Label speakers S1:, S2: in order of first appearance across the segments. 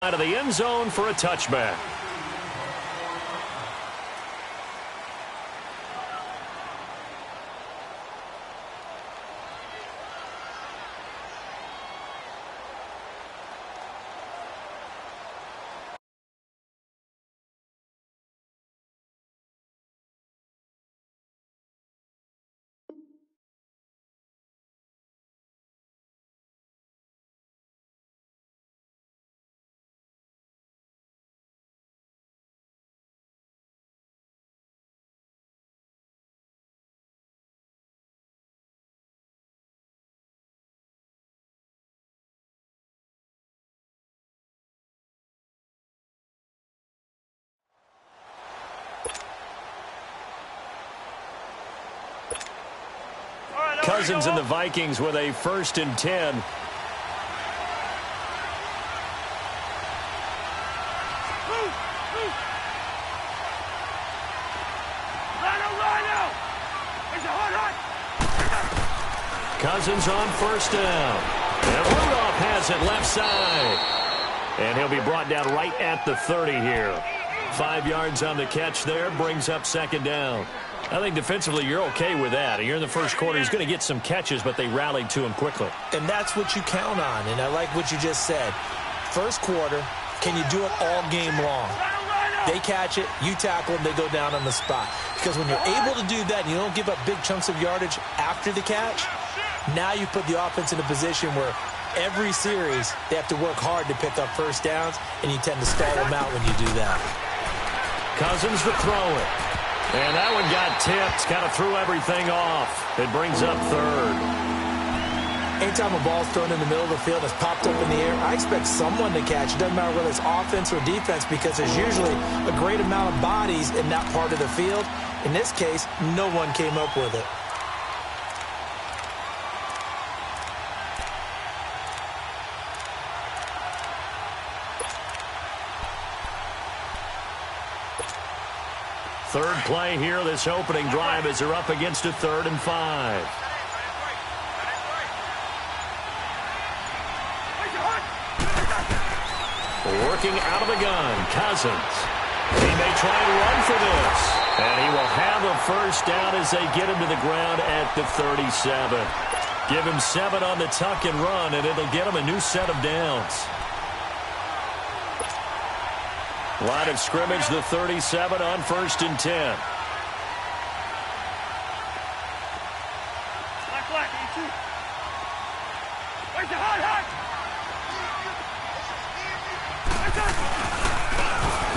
S1: Out of the end zone for a touchback. Cousins and the Vikings with a 1st and 10. Cousins on 1st down. And Rudolph has it left side. And he'll be brought down right at the 30 here. 5 yards on the catch there, brings up 2nd down. I think defensively you're okay with that. You're in the first quarter. He's going to get some catches, but they rallied to him quickly.
S2: And that's what you count on, and I like what you just said. First quarter, can you do it all game long? They catch it, you tackle them, they go down on the spot. Because when you're able to do that and you don't give up big chunks of yardage after the catch, now you put the offense in a position where every series they have to work hard to pick up 1st downs, and you tend to stall them out when you do that.
S1: Cousins to throw it. And that one got tipped, kind of threw everything off. It brings up 3rd.
S2: Anytime a ball's thrown in the middle of the field and it's popped up in the air, I expect someone to catch. It doesn't matter whether it's offense or defense, because there's usually a great amount of bodies in that part of the field. In this case, no one came up with it.
S1: Third play here, this opening drive, as they're up against a 3rd and 5. Working out of the gun, Cousins. He may try and run for this. And he will have a 1st down as they get him to the ground at the 37. Give him 7 on the tuck and run, and it'll get him a new set of downs. Line of scrimmage, the 37 on 1st and 10.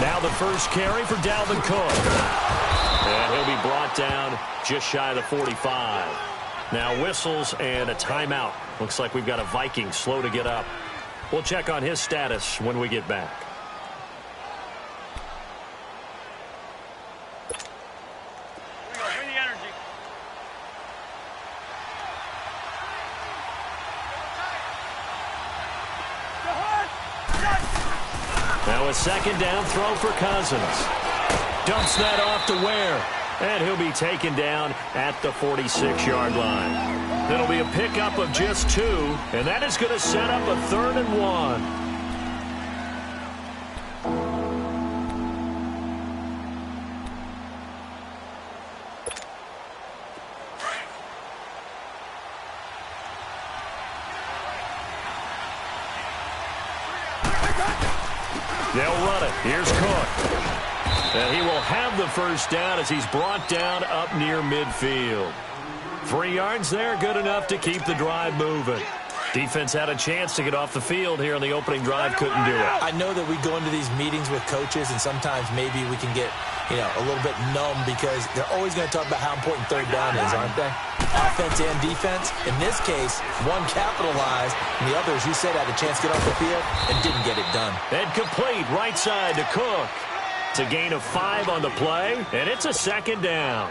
S1: Now the first carry for Dalvin Cook. And he'll be brought down just shy of the 45. Now whistles and a timeout. Looks like we've got a Viking slow to get up. We'll check on his status when we get back. Now a 2nd down throw for Cousins. Dumps that off to Ware. And he'll be taken down at the 46-yard line. That'll be a pickup of just 2. And that is going to set up a 3rd and 1. They'll run it. Here's Cook. And he will have the 1st down as he's brought down up near midfield. 3 yards there, good enough to keep the drive moving. Defense had a chance to get off the field here on the opening drive, couldn't do it.
S2: I know that we go into these meetings with coaches, and sometimes maybe we can get, a little bit numb because they're always going to talk about how important 3rd down is, aren't they? Offense and defense. In this case, one capitalized, and the other, as you said, had a chance to get off the field and didn't get it done.
S1: And complete right side to Cook. It's a gain of 5 on the play, and it's a 2nd down.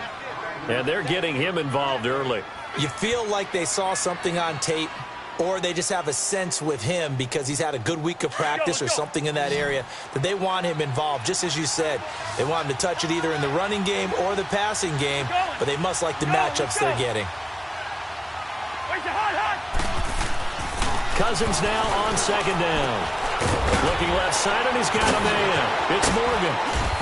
S1: And they're getting him involved early.
S2: You feel like they saw something on tape, or they just have a sense with him because he's had a good week of practice or something in that area that they want him involved. Just as you said, they want him to touch it either in the running game or the passing game, but they must like the matchups they're getting.
S1: Cousins now on 2nd down. Looking left side, and he's got a man. It's Morgan.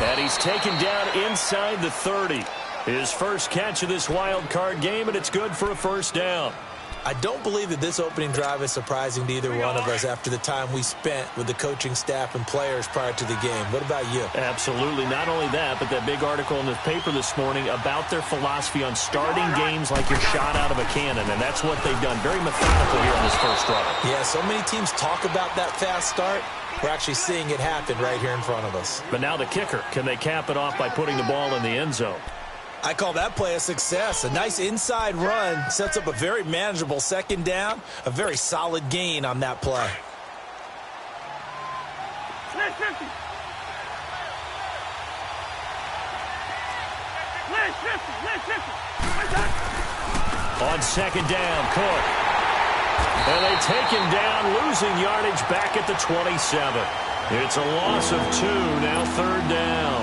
S1: And he's taken down inside the 30. His first catch of this wild card game, and it's good for a first down.
S2: I don't believe that this opening drive is surprising to either one of us after the time we spent with the coaching staff and players prior to the game. What about you?
S1: Absolutely. Not only that, but that big article in the paper this morning about their philosophy on starting games like you're shot out of a cannon, and that's what they've done. Very methodical here on this first drive.
S2: Yeah, so many teams talk about that fast start. We're actually seeing it happen right here in front of us.
S1: But now the kicker. Can they cap it off by putting the ball in the end zone?
S2: I call that play a success. A nice inside run sets up a very manageable second down, a very solid gain on that play.
S1: On second down, Cook. And they take him down, losing yardage back at the 27. It's a loss of 2, now third down.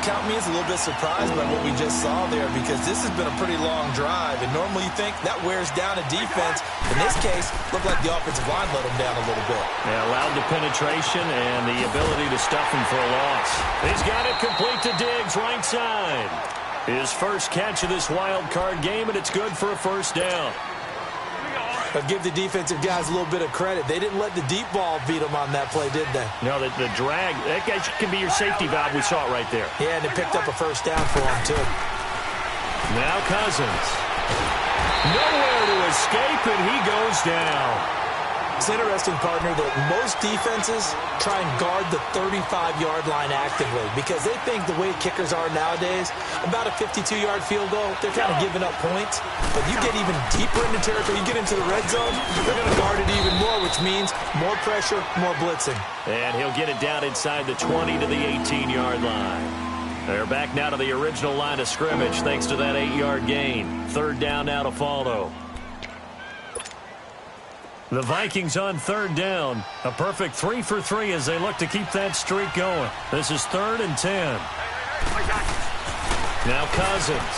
S2: Count me as a little bit surprised by what we just saw there, because this has been a pretty long drive, and normally you think that wears down a defense. In this case, looked like the offensive line let him down a little bit.
S1: Yeah, allowed the penetration and the ability to stuff him for a loss. He's got it complete to Diggs, right side. His first catch of this wild card game, and it's good for a first down.
S2: But give the defensive guys a little bit of credit. They didn't let the deep ball beat them on that play, did they?
S1: No, the drag, that guy can be your safety valve. We saw it right there.
S2: Yeah, and it picked up a first down for him, too.
S1: Now Cousins. Nowhere to escape, and he goes down.
S2: It's interesting, partner, that most defenses try and guard the 35-yard line actively because they think the way kickers are nowadays, about a 52-yard field goal, they're kind of giving up points. But you get even deeper into territory, you get into the red zone, they're going to guard it even more, which means more pressure, more blitzing.
S1: And he'll get it down inside the 20 to the 18-yard line. They're back now to the original line of scrimmage thanks to that 8-yard gain. Third down now to follow. The Vikings on third down. A perfect 3 for 3 as they look to keep that streak going. This is 3rd and 10. Now Cousins.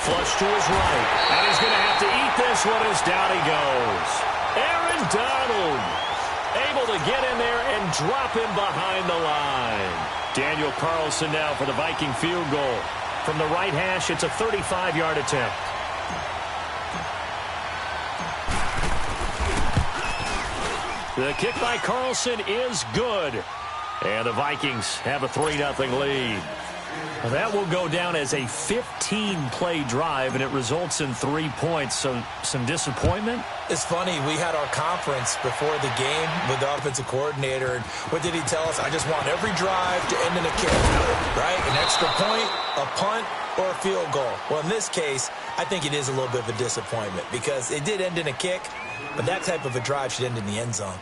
S1: Flush to his right. And he's going to have to eat this one as down he goes. Aaron Donald able to get in there and drop him behind the line. Daniel Carlson now for the Viking field goal. From the right hash, it's a 35-yard attempt. The kick by Carlson is good. And the Vikings have a 3-0 lead. That will go down as a 15-play drive, and it results in 3 points. So some disappointment?
S2: It's funny. We had our conference before the game with the offensive coordinator. And what did he tell us? I just want every drive to end in a kick, right? An extra point, a punt, or a field goal. Well, in this case, I think it is a little bit of a disappointment because it did end in a kick, but that type of a drive should end in the end zone.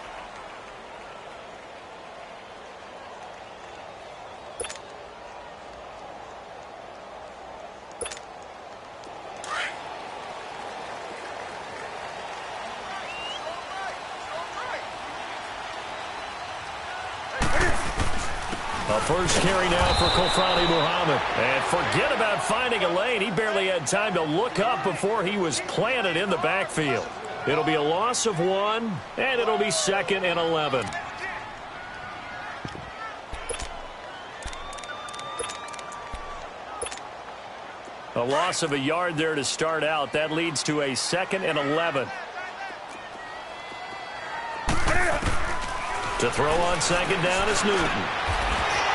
S1: A first carry now for Kofani Muhammad. And forget about finding a lane. He barely had time to look up before he was planted in the backfield. It'll be a loss of 1, and it'll be 2nd and 11. A loss of a yard there to start out. That leads to a 2nd and 11. To throw on second down is Newton.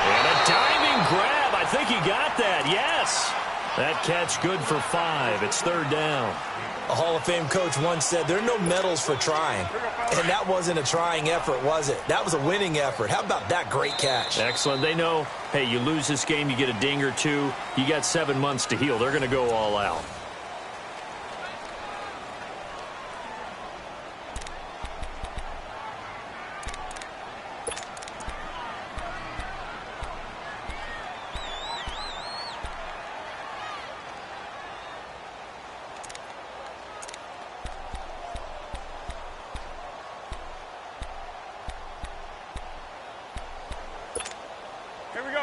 S1: And a diving grab. I think he got that. Yes. That catch good for 5. It's 3rd down.
S2: A Hall of Fame coach once said there are no medals for trying. And that wasn't a trying effort, was it? That was a winning effort. How about that great catch?
S1: Excellent. They know, hey, you lose this game, you get a ding or 2. You got 7 months to heal. They're going to go all out.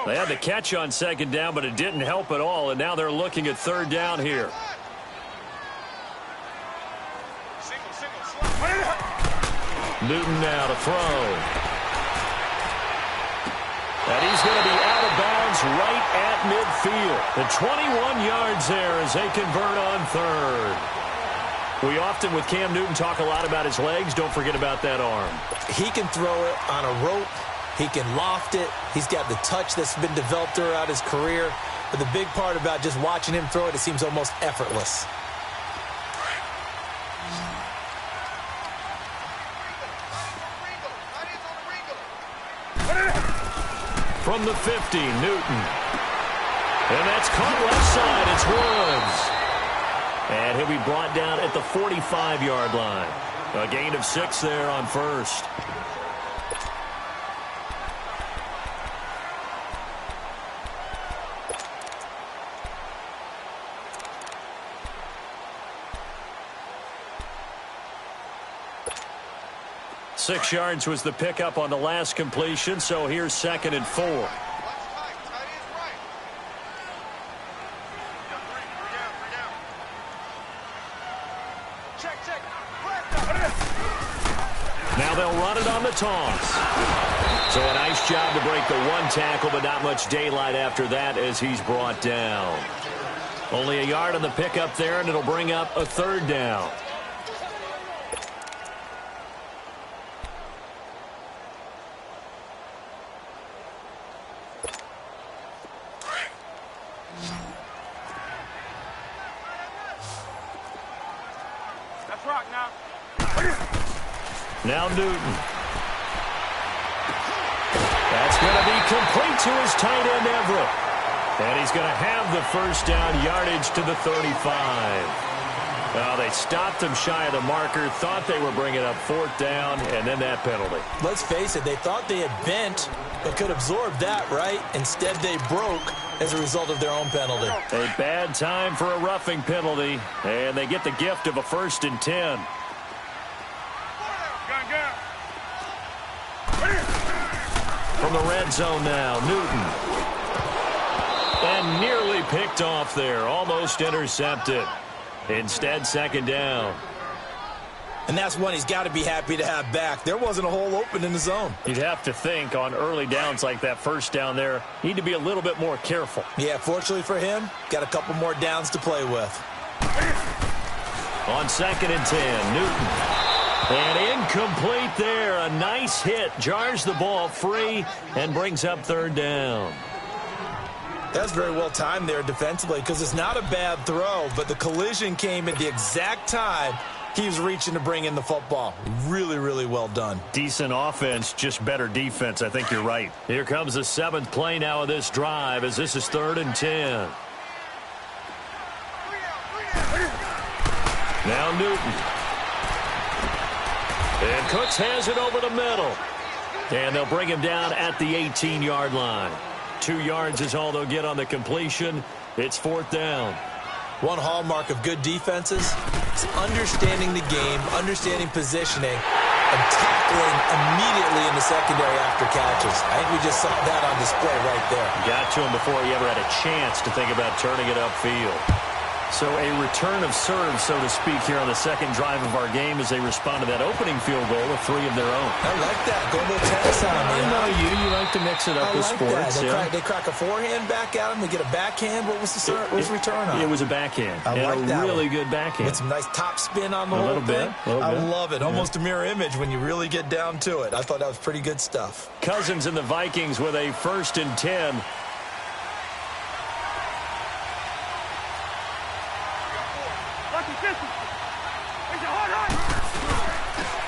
S1: They had the catch on second down, but it didn't help at all, and now they're looking at 3rd down here. Newton now to throw. And he's going to be out of bounds right at midfield. The 21 yards there as they convert on third. We often, with Cam Newton, talk a lot about his legs. Don't forget about that arm.
S2: He can throw it on a rope. He can loft it. He's got the touch that's been developed throughout his career. But the big part about just watching him throw it, it seems almost effortless.
S1: From the 50, Newton. And that's caught left side. It's Woods. And he'll be brought down at the 45-yard line. A gain of 6 there on first. Six yards was the pickup on the last completion, so here's 2nd and 4. Now they'll run it on the toss. So a nice job to break the one tackle, but not much daylight after that as he's brought down. Only a yard on the pickup there, and it'll bring up a 3rd down. Now Newton. That's going to be complete to his tight end, Everett. And he's going to have the first down, yardage to the 35. Well, they stopped him shy of the marker, thought they were bringing up 4th down, and then that penalty.
S2: Let's face it, they thought they had bent, but could absorb that, right? Instead, they broke as a result of their own penalty.
S1: A bad time for a roughing penalty, and they get the gift of a 1st and 10. From the red zone now, Newton. And nearly picked off there, almost intercepted. Instead, 2nd down.
S2: And that's one he's got to be happy to have back. There wasn't a hole open in the zone.
S1: You'd have to think on early downs like that 1st down there, need to be a little bit more careful.
S2: Yeah, fortunately for him, got a couple more downs to play with.
S1: On 2nd and 10, Newton. And incomplete there. A nice hit. Jars the ball free and brings up 3rd down.
S2: That's very well timed there defensively because it's not a bad throw, but the collision came at the exact time he was reaching to bring in the football. Really, really well done.
S1: Decent offense, just better defense. I think you're right. Here comes the 7th play now of this drive as this is 3rd and 10. Now Newton. And Cooks has it over the middle. And they'll bring him down at the 18-yard line. 2 yards is all they'll get on the completion. It's 4th down.
S2: One hallmark of good defenses is understanding the game, understanding positioning, and tackling immediately in the secondary after catches. I think we just saw that on display right there.
S1: Got to him before he ever had a chance to think about turning it upfield. So a return of serve, so to speak, here on the 2nd drive of our game as they respond to that opening field goal with 3 of their own.
S2: I like that. Go a little tennis on me.
S1: I know you like to mix it up with sports.
S2: They crack a forehand back at him. They get a backhand. What was the return on?
S1: It was a backhand.
S2: I like that.
S1: Really good backhand.
S2: With some nice top spin on the whole thing. I love it. Almost a mirror image when you really get down to it. I thought that was pretty good stuff.
S1: Cousins and the Vikings with a 1st and 10.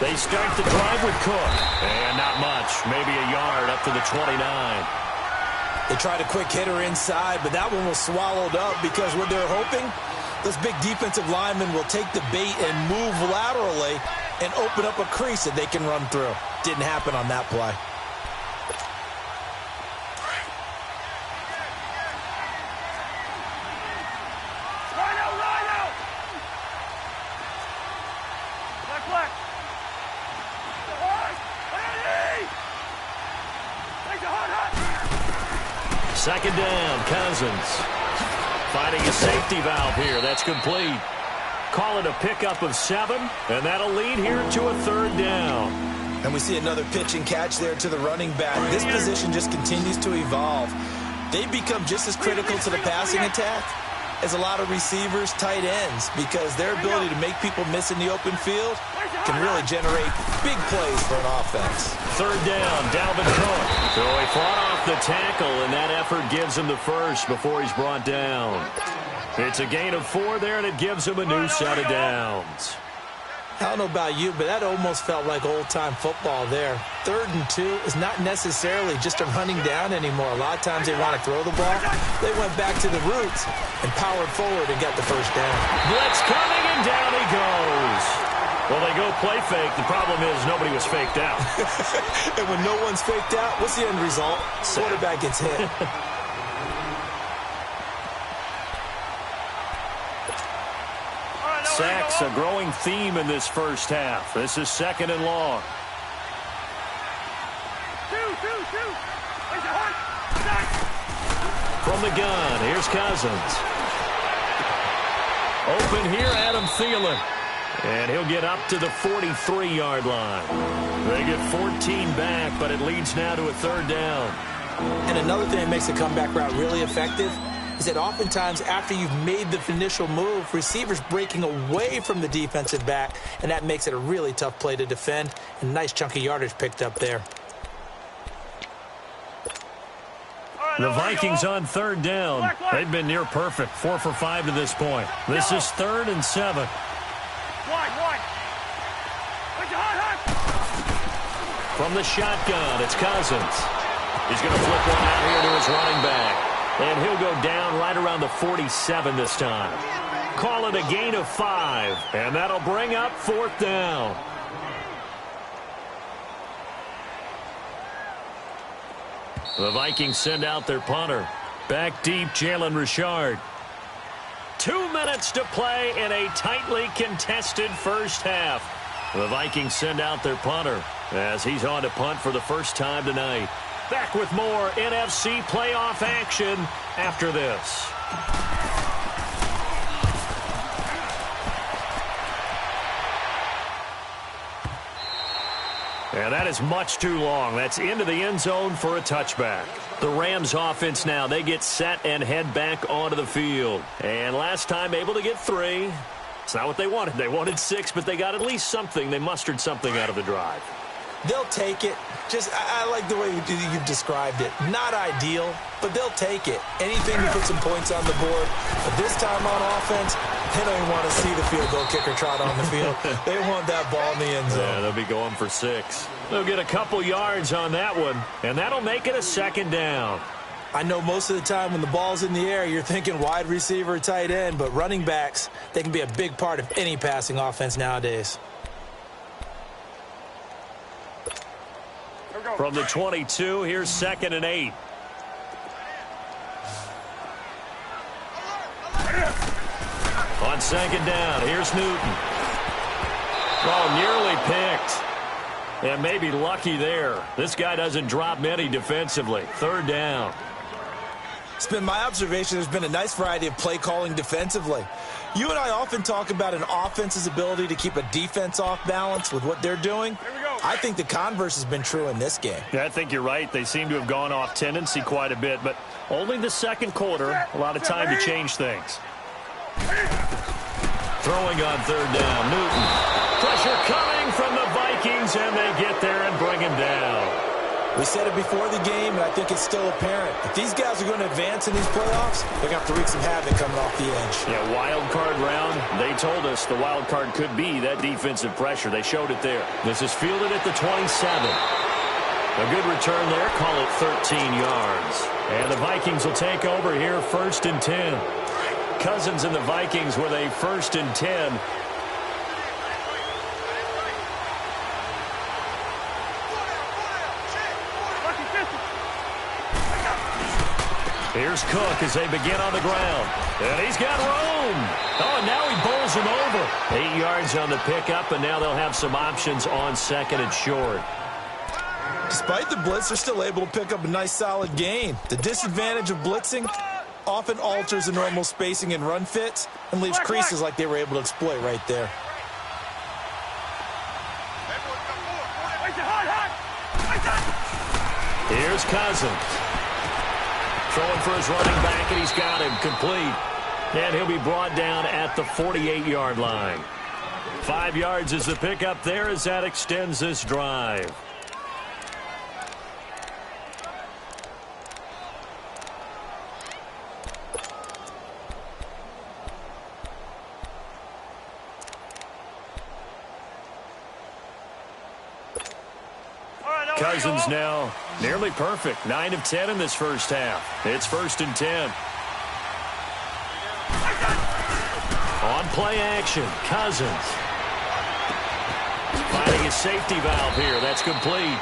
S1: They start the drive with Cook. And not much. Maybe a yard up to the 29.
S2: They tried a quick hitter inside, but that one was swallowed up because what they're hoping, those big defensive linemen will take the bait and move laterally and open up a crease that they can run through. Didn't happen on that play.
S1: Second down, Cousins. Finding a safety valve here. That's complete. Call it a pickup of 7, and that'll lead here to a 3rd down.
S2: And we see another pitch and catch there to the running back. This position just continues to evolve. They become just as critical to the passing attack as a lot of receivers, tight ends, because their ability to make people miss in the open field can really generate big plays for an offense.
S1: Third down, Dalvin Cook. So he fought off the tackle, and that effort gives him the first before he's brought down. It's a gain of 4 there, and it gives him a new set of downs.
S2: I don't know about you, but that almost felt like old-time football there. 3rd and 2 is not necessarily just a running down anymore. A lot of times they want to throw the ball. They went back to the roots and powered forward and got the first down.
S1: Blitz coming, and down he goes. Well, they go play fake. The problem is nobody was faked out.
S2: And when no one's faked out, what's the end result? Quarterback gets hit.
S1: Sacks, a growing theme in this first half. This is 2nd and long. From the gun, here's Cousins. Open here, Adam Thielen. And he'll get up to the 43-yard line. They get 14 back, but it leads now to a 3rd down.
S2: And another thing that makes the comeback route really effective is that oftentimes after you've made the initial move, receivers breaking away from the defensive back, and that makes it a really tough play to defend. And a nice chunk of yardage picked up there.
S1: The Vikings on 3rd down. They've been near perfect, 4 for 5 to this point. This is 3rd and 7. From the shotgun, it's Cousins. He's going to flip one out here to his running back. And he'll go down right around the 47 this time. Call it a gain of 5. And that'll bring up 4th down. The Vikings send out their punter. Back deep, Jalen Richard. 2 minutes to play in a tightly contested first half. The Vikings send out their punter as he's on to punt for the first time tonight. Back with more NFC playoff action after this. And that is much too long. That's into the end zone for a touchback. The Rams offense now, they get set and head back onto the field. And last time able to get 3. It's not what they wanted. They wanted 6, but they got at least something. They mustered something out of the drive.
S2: They'll take it. I like the way you've described it. Not ideal, but they'll take it. Anything to put some points on the board. But this time on offense, they don't even want to see the field goal kicker trot on the field. They want that ball in the end zone.
S1: Yeah, they'll be going for 6. They'll get a couple yards on that one, and that'll make it a 2nd down.
S2: I know most of the time when the ball's in the air, you're thinking wide receiver, tight end, but running backs, they can be a big part of any passing offense nowadays.
S1: From the 22, here's 2nd and 8. On 2nd down, here's Newton. Oh, nearly picked. And maybe lucky there. This guy doesn't drop many defensively. 3rd down.
S2: It's been my observation there's been a nice variety of play calling defensively. You and I often talk about an offense's ability to keep a defense off balance with what they're doing. I think the converse has been true in this game.
S1: Yeah, I think you're right. They seem to have gone off tendency quite a bit, but only the 2nd quarter, a lot of time to change things. Throwing on 3rd down, Newton. Pressure coming from the Vikings, and they get there and bring him down.
S2: We said it before the game, and I think it's still apparent. If these guys are going to advance in these playoffs, they're going to have to wreak some havoc coming off the edge.
S1: Yeah, wild card round. They told us the wild card could be that defensive pressure. They showed it there. This is fielded at the 27. A good return there. Call it 13 yards. And the Vikings will take over here 1st and 10. Cousins and the Vikings with a 1st and 10. Here's Cook as they begin on the ground. And he's got room. Oh, and now he bowls him over. 8 yards on the pickup, and now they'll have some options on 2nd and short.
S2: Despite the blitz, they're still able to pick up a nice solid gain. The disadvantage of blitzing often alters the normal spacing and run fits and leaves creases like they were able to exploit right there.
S1: Here's Cousins. Throwing for his running back, and he's got him complete. And he'll be brought down at the 48-yard line. 5 yards is the pickup there as that extends this drive. Cousins now nearly perfect. 9 of 10 in this first half. It's 1st and 10. On play action, Cousins. Finding his safety valve here. That's complete.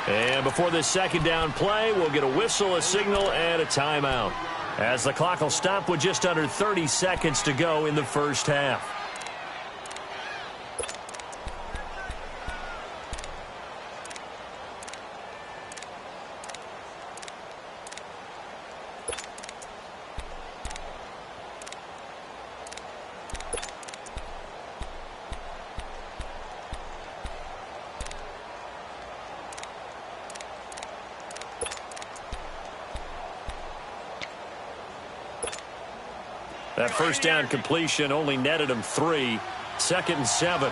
S1: And before this second down play, we'll get a whistle, a signal, and a timeout, as the clock will stop with just under 30 seconds to go in the first half. That first down completion only netted him 3. 2nd and 7.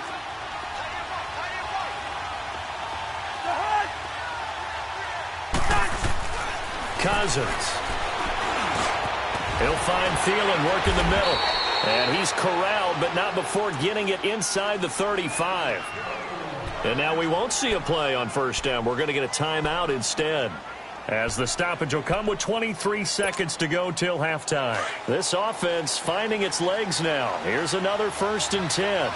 S1: Cousins. He'll find Thielen working the middle. And he's corralled, but not before getting it inside the 35. And now we won't see a play on first down. We're going to get a timeout instead, as the stoppage will come with 23 seconds to go till halftime. This offense finding its legs now. Here's another 1st and 10.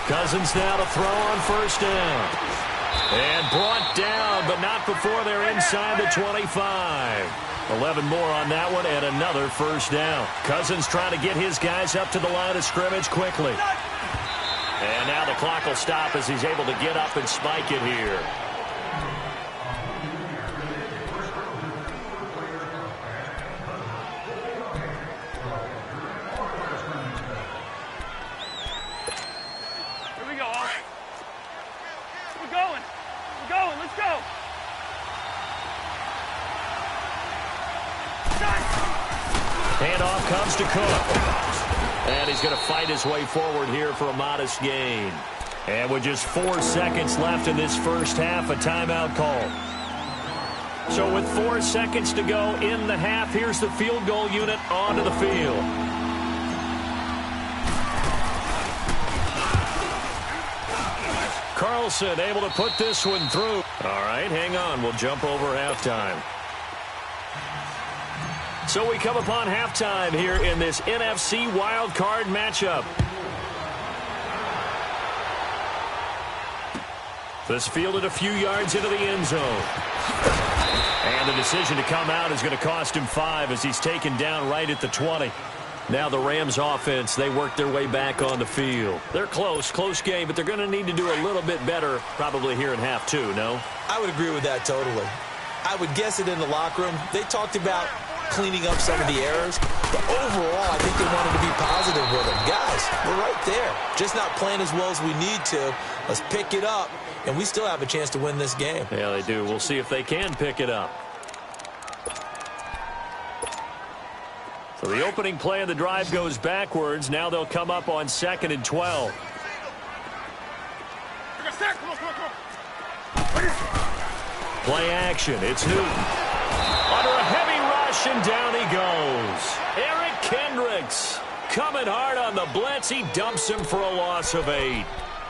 S1: Cousins now to throw on first down. And brought down, but not before they're inside the 25. 11 more on that one, and another first down. Cousins trying to get his guys up to the line of scrimmage quickly. And now the clock will stop as he's able to get up and spike it here.
S3: Here we go. We're going. We're going. Let's go.
S1: Handoff comes to Cook. And he's going to fight his way forward here for a modest gain. And with just 4 seconds left in this first half, a timeout call. So with 4 seconds to go in the half, here's the field goal unit onto the field. Carlson able to put this one through. All right, hang on. We'll jump over halftime. So we come upon halftime here in this NFC wildcard matchup. This fielded a few yards into the end zone. And the decision to come out is going to cost him 5 as he's taken down right at the 20. Now the Rams offense, they work their way back on the field. They're close game, but they're going to need to do a little bit better probably here in half 2, no?
S2: I would agree with that totally. I would guess it in the locker room. They talked about cleaning up some of the errors, but overall, I think they wanted to be positive with them. Guys, we're right there. Just not playing as well as we need to. Let's pick it up, and we still have a chance to win this game.
S1: Yeah, they do. We'll see if they can pick it up. So the opening play of the drive goes backwards. Now they'll come up on 2nd and 12. Play action. It's Newton. Under a heavy rush, and down he goes. Eric Kendricks coming hard on the blitz. He dumps him for a loss of 8.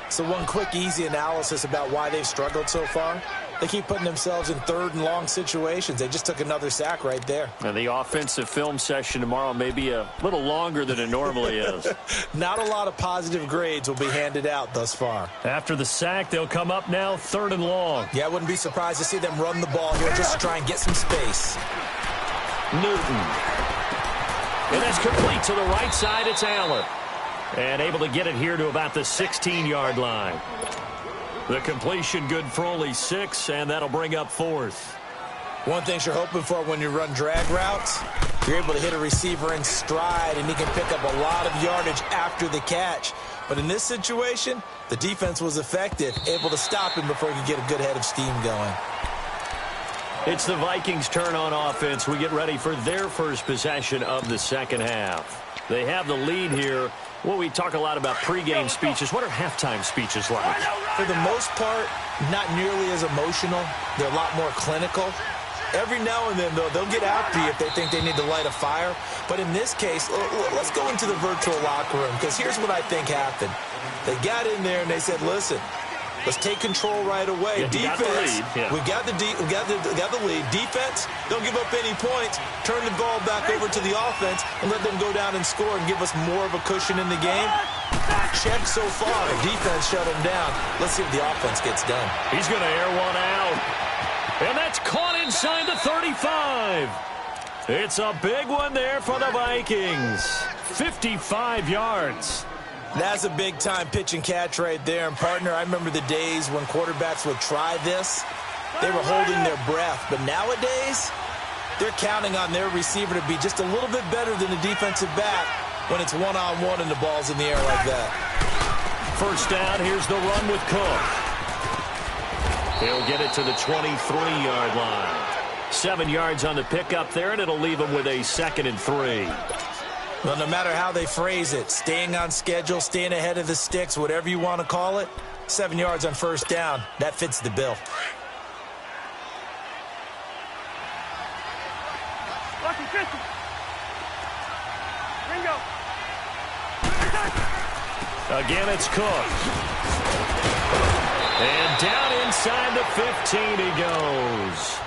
S2: So one quick, easy analysis about why they've struggled so far. They keep putting themselves in 3rd and long situations. They just took another sack right there.
S1: And the offensive film session tomorrow may be a little longer than it normally is.
S2: Not a lot of positive grades will be handed out thus far.
S1: After the sack, they'll come up now 3rd and long.
S2: Yeah, I wouldn't be surprised to see them run the ball here just to try and get some space.
S1: Newton. And that's complete to the right side. It's Allen. And able to get it here to about the 16-yard line. The completion good for only 6, and that'll bring up 4th.
S2: One thing you're hoping for when you run drag routes, you're able to hit a receiver in stride, and he can pick up a lot of yardage after the catch. But in this situation, the defense was effective, able to stop him before he could get a good head of steam going.
S1: It's the Vikings' turn on offense. We get ready for their first possession of the second half. They have the lead here. Well, we talk a lot about pregame speeches. What are halftime speeches like?
S2: For the most part, not nearly as emotional. They're a lot more clinical. Every now and then, though, they'll get after you if they think they need to light a fire. But in this case, let's go into the virtual locker room, because here's what I think happened. They got in there and they said, listen, let's take control right away.
S1: Yeah,
S2: defense,
S1: we
S2: got the lead. Defense, don't give up any points. Turn the ball back over to the offense and let them go down and score and give us more of a cushion in the game. Check so far. The defense shut him down. Let's see if the offense gets done.
S1: He's going to air one out. And that's caught inside the 35. It's a big one there for the Vikings. 55 yards.
S2: That's a big-time pitch and catch right there. And, partner, I remember the days when quarterbacks would try this. They were holding their breath. But nowadays, they're counting on their receiver to be just a little bit better than the defensive back when it's one-on-one and the ball's in the air like that.
S1: First down, here's the run with Cook. He'll get it to the 23-yard line. 7 yards on the pickup there, and it'll leave him with a 2nd and 3.
S2: Well, no matter how they phrase it, staying on schedule, staying ahead of the sticks, whatever you want to call it, 7 yards on first down, that fits the bill.
S1: Again, it's Cook. And down inside the 15 he goes.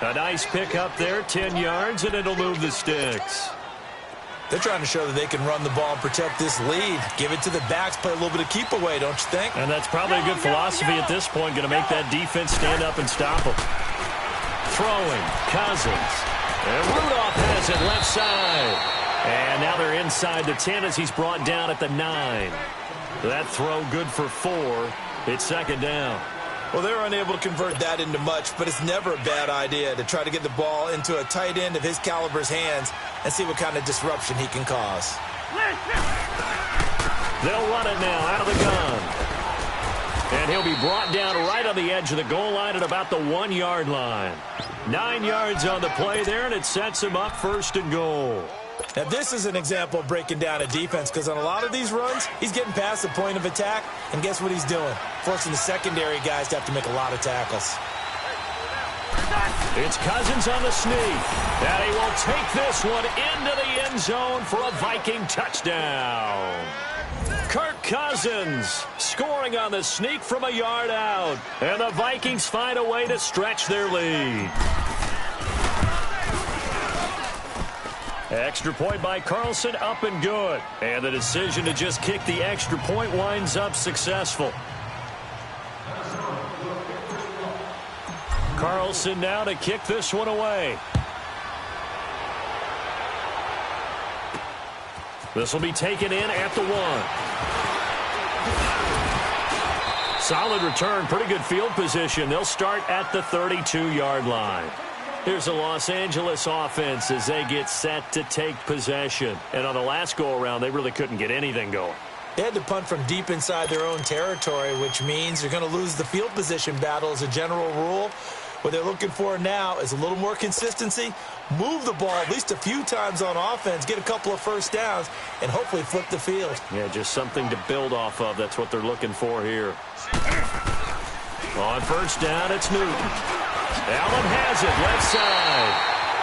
S1: A nice pickup there, 10 yards, and it'll move the sticks.
S2: They're trying to show that they can run the ball and protect this lead. Give it to the backs, play a little bit of keep away, don't you think?
S1: And that's probably a good philosophy at this point, going to make that defense stand up and stop them. Throwing, Cousins. And Rudolph has it left side. And now they're inside the 10 as he's brought down at the 9. That throw good for 4. It's 2nd down.
S2: Well, they were unable to convert that into much, but it's never a bad idea to try to get the ball into a tight end of his caliber's hands and see what kind of disruption he can cause.
S1: They'll run it now out of the gun. And he'll be brought down right on the edge of the goal line at about the 1-yard line. 9 yards on the play there, and it sets him up 1st and goal.
S2: Now, this is an example of breaking down a defense, because on a lot of these runs, he's getting past the point of attack, and guess what he's doing? Forcing the secondary guys to have to make a lot of tackles.
S1: It's Cousins on the sneak, and he will take this one into the end zone for a Viking touchdown. Kirk Cousins scoring on the sneak from a yard out, and the Vikings find a way to stretch their lead. Extra point by Carlson, up and good. And the decision to just kick the extra point winds up successful. Carlson now to kick this one away. This will be taken in at the 1. Solid return, pretty good field position. They'll start at the 32-yard line. Here's the Los Angeles offense as they get set to take possession. And on the last go-around, they really couldn't get anything going.
S2: They had to punt from deep inside their own territory, which means they're going to lose the field position battle as a general rule. What they're looking for now is a little more consistency, move the ball at least a few times on offense, get a couple of first downs, and hopefully flip the field.
S1: Yeah, just something to build off of. That's what they're looking for here. On first down, it's Newton. Allen has it left side.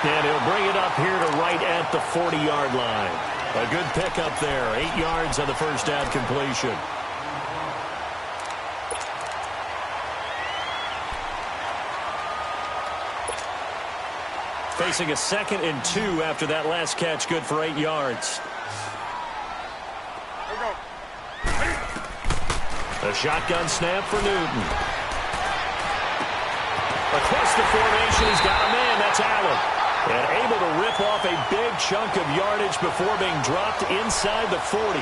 S1: And he'll bring it up here to right at the 40-yard line. A good pickup there. 8 yards on the first down completion. Facing a 2nd and 2 after that last catch. Good for 8 yards. A shotgun snap for Newton. Across the formation, he's got a man. That's Allen. And able to rip off a big chunk of yardage before being dropped inside the 40.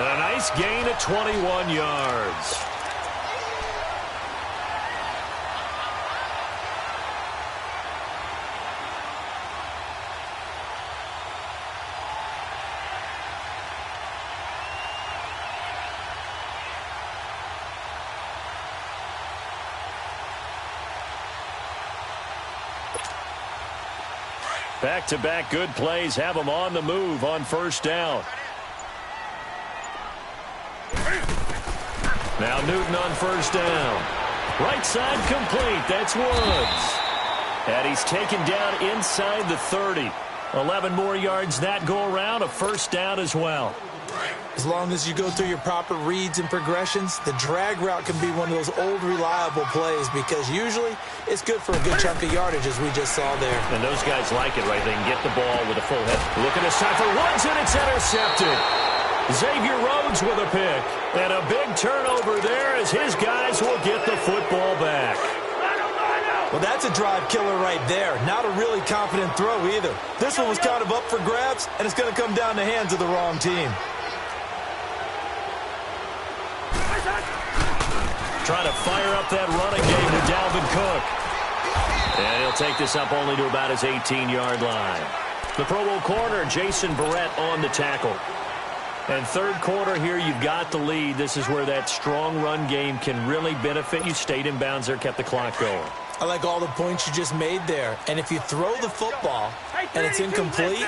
S1: And a nice gain of 21 yards. Back-to-back good plays have them on the move on first down. Now Newton on first down. Right side complete. That's Woods. And he's taken down inside the 30. 11 more yards that go around. A first down as well.
S2: As long as you go through your proper reads and progressions, the drag route can be one of those old reliable plays because usually it's good for a good chunk of yardage as we just saw there.
S1: And those guys like it, right? They can get the ball with a full head. Look at this time for Woods, and it's intercepted. Xavier Rhodes with a pick. And a big turnover there as his guys will get the football back.
S2: Well, that's a drive killer right there. Not a really confident throw either. This one was kind of up for grabs, and it's going to come down the hands of the wrong team.
S1: Trying to fire up that running game with Dalvin Cook. And he'll take this up only to about his 18-yard line. The Pro Bowl corner, Jason Verrett on the tackle. And third quarter here, you've got the lead. This is where that strong run game can really benefit you. Stayed in bounds there, kept the clock going.
S2: I like all the points you just made there. And if you throw the football and it's incomplete,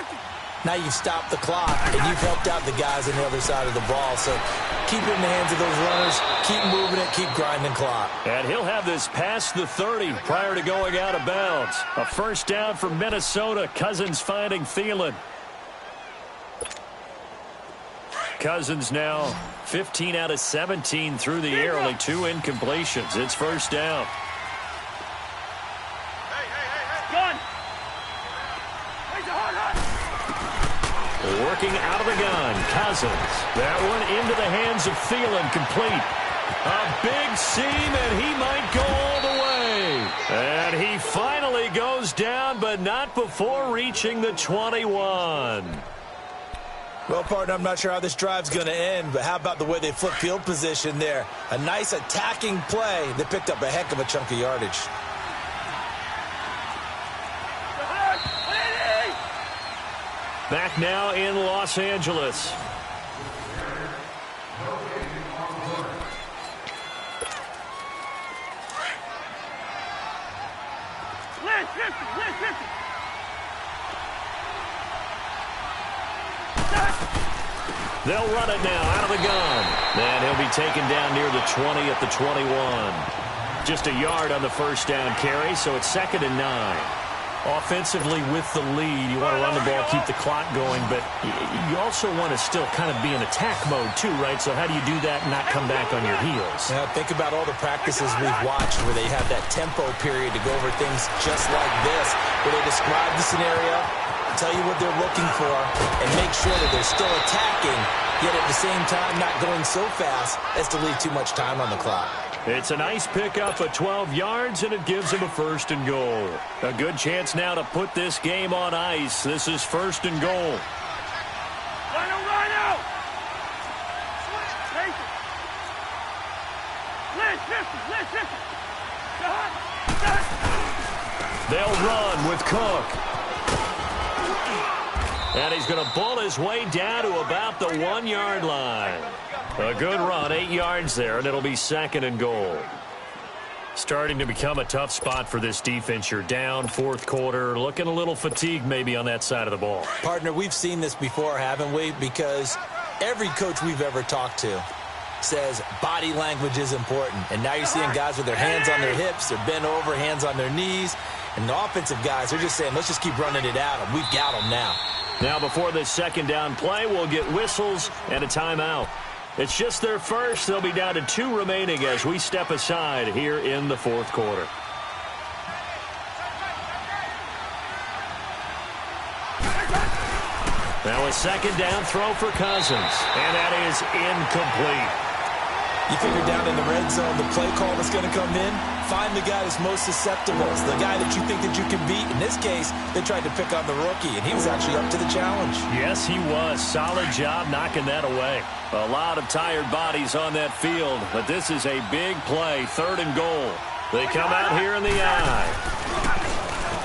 S2: now you've stopped the clock and you've helped out the guys on the other side of the ball. So keep it in the hands of those runners. Keep moving it. Keep grinding clock.
S1: And he'll have this past the 30 prior to going out of bounds. A first down for Minnesota. Cousins finding Thielen. Cousins now 15 out of 17 through the air. Only 2 incompletions. It's first down. Working out of the gun, Cousins. That one into the hands of Thielen, complete. A big seam, and he might go all the way. And he finally goes down, but not before reaching the 21.
S2: Well, partner, I'm not sure how this drive's going to end, but how about the way they flip field position there? A nice attacking play that picked up a heck of a chunk of yardage.
S1: Back now in Los Angeles. They'll run it now out of the gun. And he'll be taken down near the 20 at the 21. Just a yard on the first down carry, so it's 2nd and 9. Offensively with the lead, you want to run the ball, keep the clock going, but you also want to still kind of be in attack mode too, right? So how do you do that and not come back on your heels?
S2: Now, think about all the practices we've watched where they have that tempo period to go over things just like this, where they describe the scenario, tell you what they're looking for, and make sure that they're still attacking, yet at the same time not going so fast as to leave too much time on the clock.
S1: It's a nice pickup of 12 yards, and it gives him a 1st and goal. A good chance now to put this game on ice. This is 1st and goal.
S3: Rhino!
S1: They'll run with Cook. And he's going to bull his way down to about the 1-yard line. A good run, 8 yards there, and it'll be 2nd and goal. Starting to become a tough spot for this defense. You're down, 4th quarter, looking a little fatigued maybe on that side of the ball.
S2: Partner, we've seen this before, haven't we? Because every coach we've ever talked to says body language is important. And now you're seeing guys with their hands on their hips, they're bent over, hands on their knees. And the offensive guys, they're just saying, let's just keep running it at them. We've got them now.
S1: Now before this 2nd down play, we'll get whistles and a timeout. It's just their first. They'll be down to 2 remaining as we step aside here in the 4th quarter. Now a 2nd down throw for Cousins, and that is incomplete.
S2: You figure down in the red zone, the play call that's going to come in, find the guy that's most susceptible. It's the guy that you think that you can beat. In this case, they tried to pick on the rookie, and he was actually up to the challenge.
S1: Yes, he was. Solid job knocking that away. A lot of tired bodies on that field, but this is a big play, 3rd and goal. They come out here in the eye.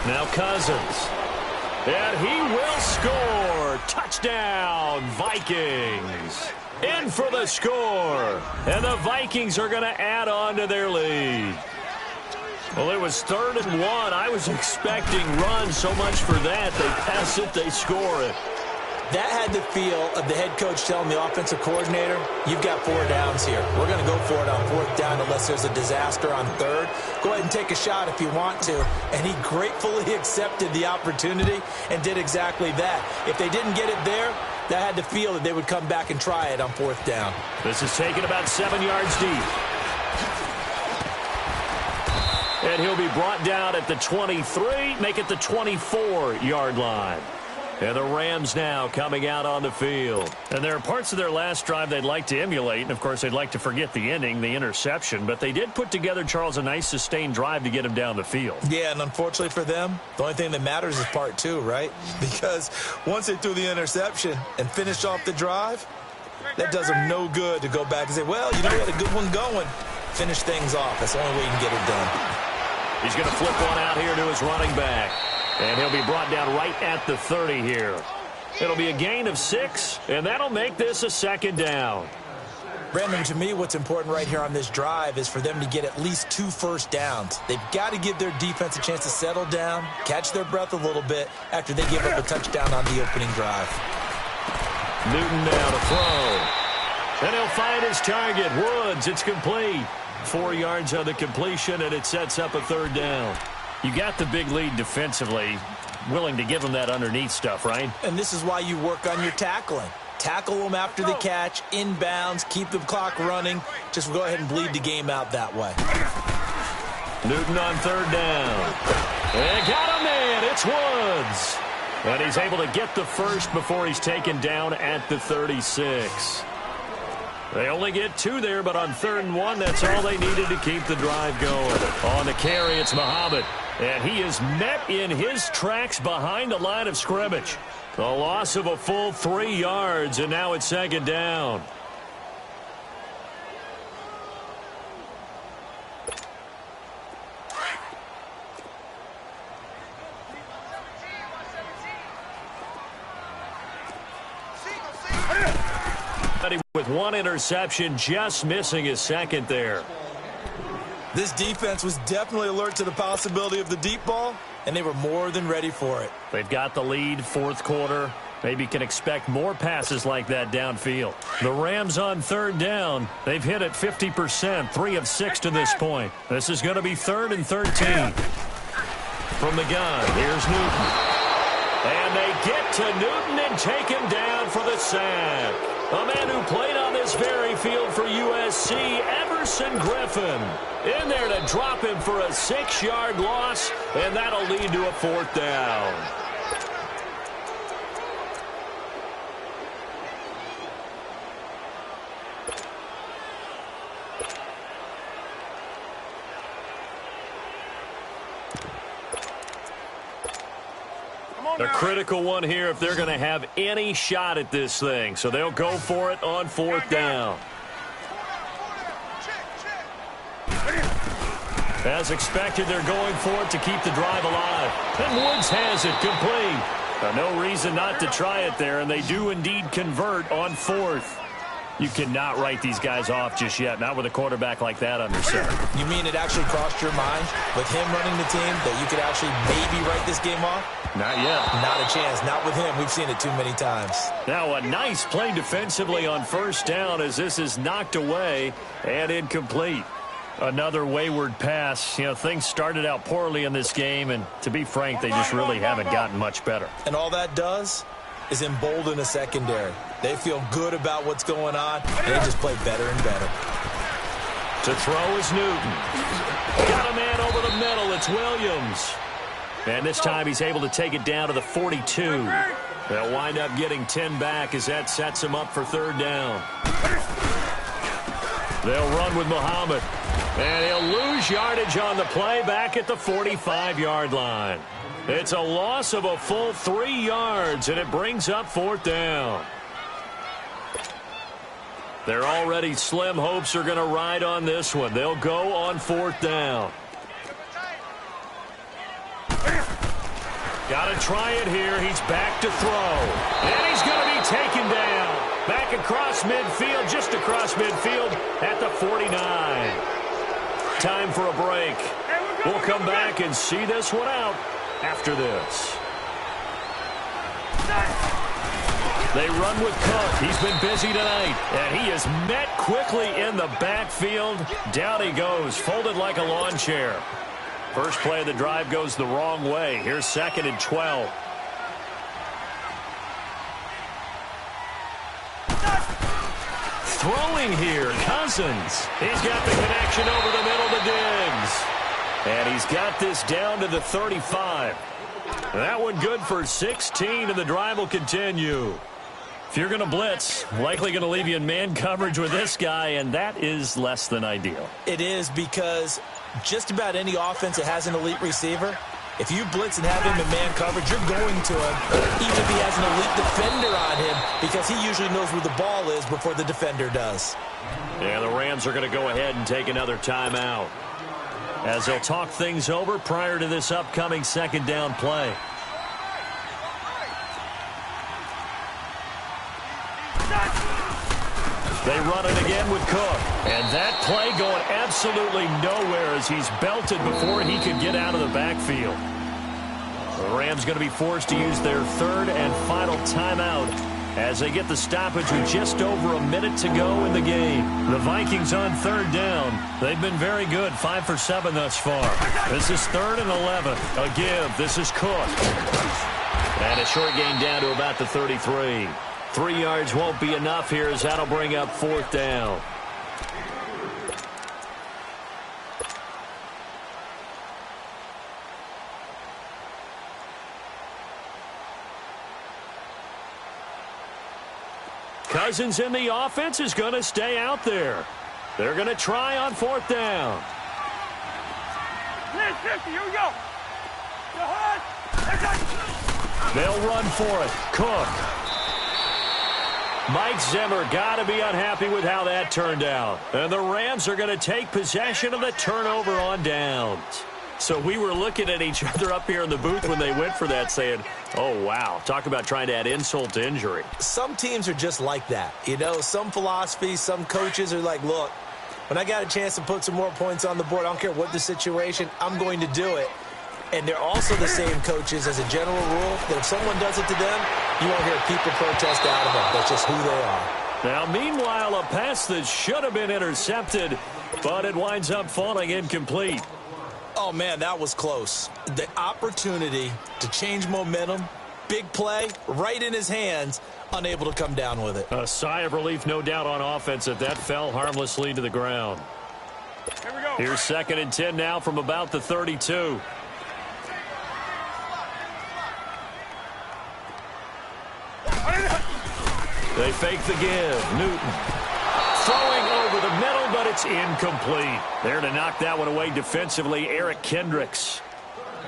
S1: Now Cousins. And he will score. Touchdown, Vikings. In for the score. And the Vikings are going to add on to their lead. Well, it was 3rd and 1. I was expecting runs. So much for that. They pass it, they score it.
S2: That had the feel of the head coach telling the offensive coordinator, you've got 4 downs here. We're going to go for it on 4th down unless there's a disaster on 3rd. Go ahead and take a shot if you want to. And he gratefully accepted the opportunity and did exactly that. If they didn't get it there, that had the feel that they would come back and try it on 4th down.
S1: This is taken about 7 yards deep. And he'll be brought down at the 23, make it the 24-yard line. And the Rams now coming out on the field. And there are parts of their last drive they'd like to emulate. And, of course, they'd like to forget the ending, the interception. But they did put together, Charles, a nice sustained drive to get him down the field.
S2: Yeah, and unfortunately for them, the only thing that matters is part 2, right? Because once they threw the interception and finished off the drive, that does them no good to go back and say, well, you know, we had a good one going. Finish things off. That's the only way you can get it done.
S1: He's going to flip one out here to his running back. And he'll be brought down right at the 30 here. It'll be a gain of 6, and that'll make this a 2nd down.
S2: Brandon, to me, what's important right here on this drive is for them to get at least 2 first downs. They've got to give their defense a chance to settle down, catch their breath a little bit after they give up a touchdown on the opening drive.
S1: Newton now to throw. And he'll find his target. Woods, it's complete. 4 yards on the completion, and it sets up a 3rd down. You got the big lead defensively, willing to give them that underneath stuff, right?
S2: And this is why you work on your tackling. Tackle them after the catch, inbounds, keep the clock running. Just go ahead and bleed the game out that way.
S1: Newton on 3rd down. And got a man. It's Woods. And he's able to get the first before he's taken down at the 36. They only get 2 there, but on 3rd and 1, that's all they needed to keep the drive going. On the carry, it's Muhammad. And he is met in his tracks behind the line of scrimmage. A loss of a full 3 yards, and now it's 2nd down. With 1 interception, just missing his 2nd there.
S2: This defense was definitely alert to the possibility of the deep ball, and they were more than ready for it.
S1: They've got the lead, 4th quarter. Maybe can expect more passes like that downfield. The Rams on 3rd down. They've hit it 50%, 3 of 6 to this point. This is going to be 3rd and 13. From the gun, here's Newton. And they get to Newton and take him down for the sack. A man who played on this very field for USC, Everson Griffin. In there to drop him for a 6-yard loss, and that'll lead to a 4th down. A critical one here if they're going to have any shot at this thing. So they'll go for it on 4th down. As expected, they're going for it to keep the drive alive. And Woods has it complete. No reason not to try it there, and they do indeed convert on 4th. You cannot write these guys off just yet, not with a quarterback like that under center.
S2: You mean it actually crossed your mind with him running the team that you could actually maybe write this game off?
S1: Not yet.
S2: Not a chance. Not with him. We've seen it too many times.
S1: Now a nice play defensively on 1st down as this is knocked away and incomplete. Another wayward pass. You know, things started out poorly in this game, and to be frank, they just really haven't gotten much better.
S2: And all that does is embolden a secondary. They feel good about what's going on, and they just play better and better.
S1: To throw is Newton. Got a man over the middle. It's Williams. And this time he's able to take it down to the 42. They'll wind up getting 10 back as that sets him up for 3rd down. They'll run with Muhammad. And he'll lose yardage on the play back at the 45-yard line. It's a loss of a full 3 yards, and it brings up 4th down. Their already slim hopes are going to ride on this one. They'll go on 4th down. Got to try it here. He's back to throw. And he's going to be taken down. Back across midfield, just across midfield at the 49. Time for a break.
S3: Hey, we're
S1: We'll come back and see this one out after this. They run with Cook. He's been busy tonight, and he is met quickly in the backfield. Down he goes, folded like a lawn chair. First play of the drive goes the wrong way. Here's 2nd and 12. Throwing here, Cousins. He's got the connection over the middle to Diggs. And he's got this down to the 35. That one good for 16, and the drive will continue. If you're going to blitz, likely going to leave you in man coverage with this guy, and that is less than ideal.
S2: It is, because just about any offense that has an elite receiver, if you blitz and have him in man coverage, you're going to him, even if he has an elite defender on him, because he usually knows where the ball is before the defender does.
S1: Yeah, the Rams are going to go ahead and take another timeout, as they'll talk things over prior to this upcoming 2nd down play. They run it again with Cook. And that play going absolutely nowhere as he's belted before he could get out of the backfield. The Rams going to be forced to use their 3rd and final timeout as they get the stoppage with just over a minute to go in the game. The Vikings on 3rd down. They've been very good, 5 for 7 thus far. This is 3rd and 11. A give. This is Cook. And a short gain down to about the 33. 3 yards won't be enough here, as that'll bring up 4th down. Cousins in the offense is going to stay out there. They're going to try on 4th down.
S3: 50, here we go.
S1: They'll run for it. Cook. Mike Zimmer got to be unhappy with how that turned out. And the Rams are going to take possession of the turnover on downs. So we were looking at each other up here in the booth when they went for that, saying, oh, wow, talk about trying to add insult to injury.
S2: Some teams are just like that. You know, some philosophies, some coaches are like, look, when I got a chance to put some more points on the board, I don't care what the situation, I'm going to do it. And they're also the same coaches, as a general rule, that if someone does it to them, you won't hear people protest out of it. That's just who they are.
S1: Now, meanwhile, a pass that should have been intercepted, but it winds up falling incomplete.
S2: Oh, man, that was close. The opportunity to change momentum, big play, right in his hands, unable to come down with it.
S1: A sigh of relief, no doubt, on offense that fell harmlessly to the ground.
S3: Here we go.
S1: Here's 2nd and 10 now from about the 32. They fake the give. Newton throwing over the middle, but it's incomplete. There to knock that one away defensively, Eric Kendricks.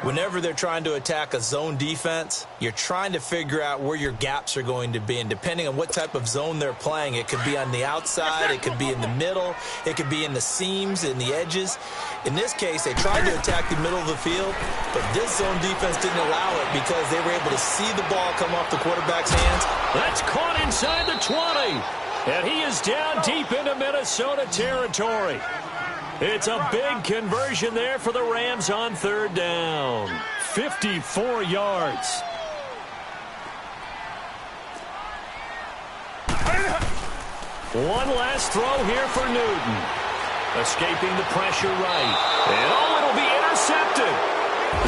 S2: Whenever they're trying to attack a zone defense, you're trying to figure out where your gaps are going to be. And depending on what type of zone they're playing, it could be on the outside, it could be in the middle, it could be in the seams, in the edges. In this case, they tried to attack the middle of the field, but this zone defense didn't allow it because they were able to see the ball come off the quarterback's hands.
S1: That's caught inside the 20. And he is down deep into Minnesota territory. It's a big conversion there for the Rams on 3rd down. 54 yards. One last throw here for Newton. Escaping the pressure right. And it'll be intercepted.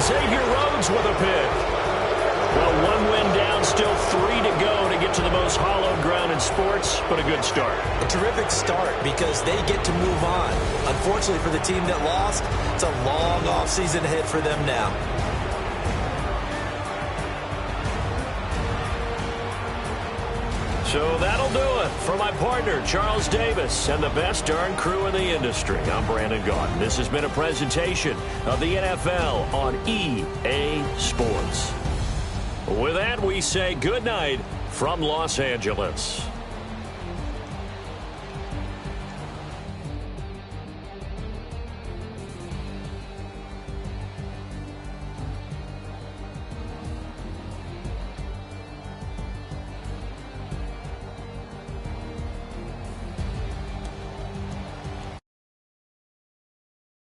S1: Xavier Rhodes with a pick. Well, 1 win down, still 3 to go to get to the most hallowed ground in sports, but a good start.
S2: A terrific start because they get to move on. Unfortunately for the team that lost, it's a long offseason ahead for them now.
S1: So that'll do it for my partner, Charles Davis, and the best darn crew in the industry. I'm Brandon Gaudin. This has been a presentation of the NFL on EA Sports. With that, we say good night from Los Angeles.